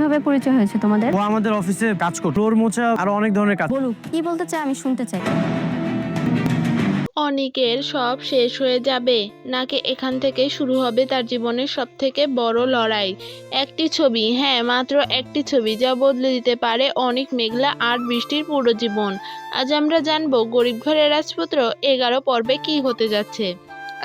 কিভাবে পরিচয় হয়েছে তোমাদের? ও আমাদের অফিসে কাজ করতো, ফ্লোর মোছা আর অনেক ধরনের কাজ। বলুক কি বলতে চাই, আমি শুনতে চাই। অনিকের সব শেষ হয়ে যাবে নাকি এখান থেকেই শুরু হবে তার জীবনের সব থেকে বড় লড়াই? একটি ছবি, হ্যাঁ মাত্র একটি ছবি, যা বদলে দিতে পারে অনিক, মেঘলা আর বৃষ্টির পুরো জীবন। আজ আমরা জানবো গরিব ঘরের রাজপুত্র 11 পর্বে কি হতে যাচ্ছে।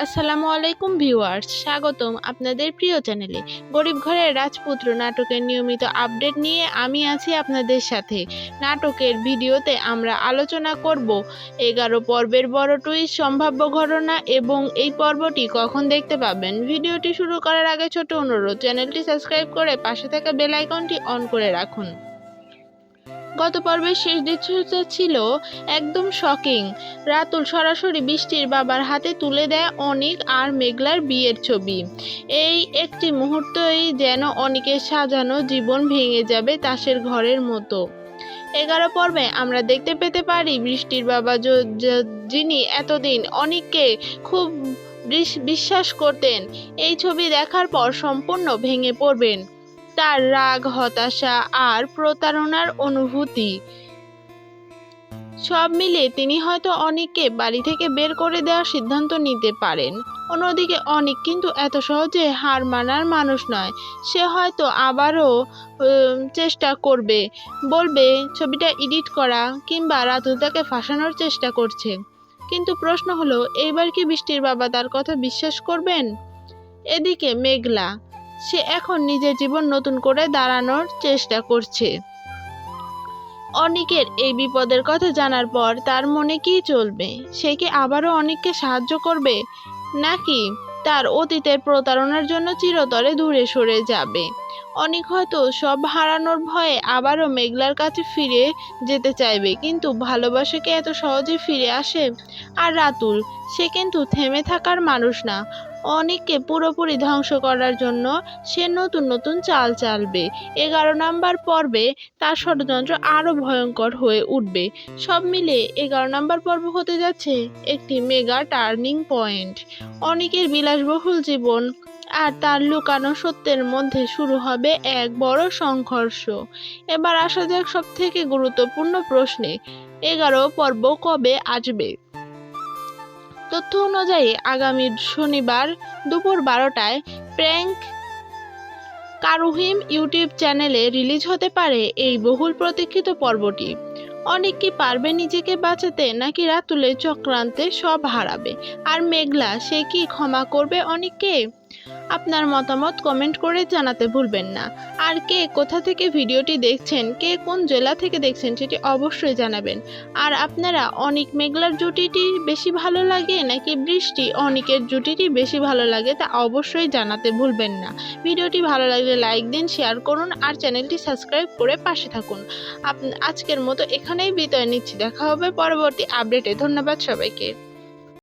আসসালামু আলাইকুম ভিউয়ার্স, স্বাগতম আপনাদের প্রিয় চ্যানেলে। গরিব ঘরের রাজপুত্র নাটকের নিয়মিত আপডেট নিয়ে আমি আছি আপনাদের সাথে। নাটকের ভিডিওতে আমরা আলোচনা করব 11 পর্বের বড় টুইস্ট, সম্ভাব্য ঘটনা এবং এই পর্বটি কখন দেখতে পাবেন। ভিডিওটি শুরু করার আগে ছোট অনুরোধ, চ্যানেলটি সাবস্ক্রাইব করে পাশে থাকা বেল আইকনটি অন করে রাখুন। গত পর্বের শেষ দৃশ্যটা ছিল একদম শকিং। রাতুল সরাসরি বৃষ্টির বাবার হাতে তুলে দেয় অনিক আর মেঘলার বিয়ের ছবি। এই একটি মুহূর্তই যেন অনিকের সাজানো জীবন ভেঙে যাবে তাসের ঘরের মতো। 11 পর্বে আমরা দেখতে পেতে পারি বৃষ্টির বাবা যিনি এতদিন অনিককে খুব বিশ্বাস করতেন, এই ছবি দেখার পর সম্পূর্ণ ভেঙে পড়বেন। তার রাগ, হতাশা আর প্রতারণার অনুভূতি সব মিলে তিনি হয়তো অনিককে বাড়ি থেকে বের করে দেওয়ার সিদ্ধান্ত নিতে পারেন। অন্যদিকে অনিক কিন্তু এত সহজে হার মানার মানুষ নয়। সে হয়তো আবারও চেষ্টা করবে, বলবে ছবিটা এডিট করা কিংবা রাতুল তাকে ফাঁসানোর চেষ্টা করছে। কিন্তু প্রশ্ন হলো, এইবার কি বৃষ্টির বাবা তার কথা বিশ্বাস করবেন? এদিকে মেঘলা, সে এখন নিজের জীবন নতুন করে দাঁড়ানোর চেষ্টা করছে। অনিকের এই বিপদের কথা জানার পর তার মনে কি চলবে? সে কি আবারও অনিককে সাহায্য করবে, নাকি তার অতীতের প্রতারণার জন্য চিরতরে দূরে সরে যাবে? অনিক হয়তো সব হারানোর ভয়ে আবারও মেঘলার কাছে ফিরে যেতে চাইবে, কিন্তু ভালোবাসা কি এত সহজে ফিরে আসে? আর রাতুল, সে কিন্তু থেমে থাকার মানুষ না। অনিককে পুরোপুরি ধ্বংস করার জন্য সে নতুন নতুন চাল চালবে। 11 নম্বর পর্বে তার ষড়যন্ত্র আরো ভয়ঙ্কর হয়ে উঠবে। সব মিলে 11 নম্বর পর্ব হতে যাচ্ছে একটি মেগা টার্নিং পয়েন্ট। অনিকের বিলাসবহুল জীবন আর তার লুকানো সত্যের মধ্যে শুরু হবে এক বড় সংঘর্ষ। এবার আসা যাক সব থেকে গুরুত্বপূর্ণ প্রশ্নে, 11 পর্ব কবে আসবে? তথ্য অনুযায়ী আগামী শনিবার দুপুর 12টায় প্র্যাঙ্ক কারুহিম ইউটিউব চ্যানেলে রিলিজ হতে পারে এই বহুল প্রতীক্ষিত পর্বটি। অনিক কি পারবে নিজেকে বাঁচাতে, নাকি রাতুলের চক্রান্তে সব হারাবে? আর মেঘলা, সে কি ক্ষমা করবে অনিককে? আপনার মতামত কমেন্ট করে জানাতে ভুলবেন না। আর কে কোথা থেকে ভিডিওটি দেখছেন, কে কোন জেলা থেকে দেখছেন সেটি অবশ্যই জানাবেন। আর আপনারা অনিক মেঘলার জুটিটি বেশি ভালো লাগে নাকি বৃষ্টি অনিকের জুটিটি বেশি ভালো লাগে তা অবশ্যই জানাতে ভুলবেন না। ভিডিওটি ভালো লাগলে লাইক দিন, শেয়ার করুন আর চ্যানেলটি সাবস্ক্রাইব করে পাশে থাকুন। আজকের মতো এখানেই বিদায় নিচ্ছি, দেখা হবে পরবর্তী আপডেটে। ধন্যবাদ সবাইকে।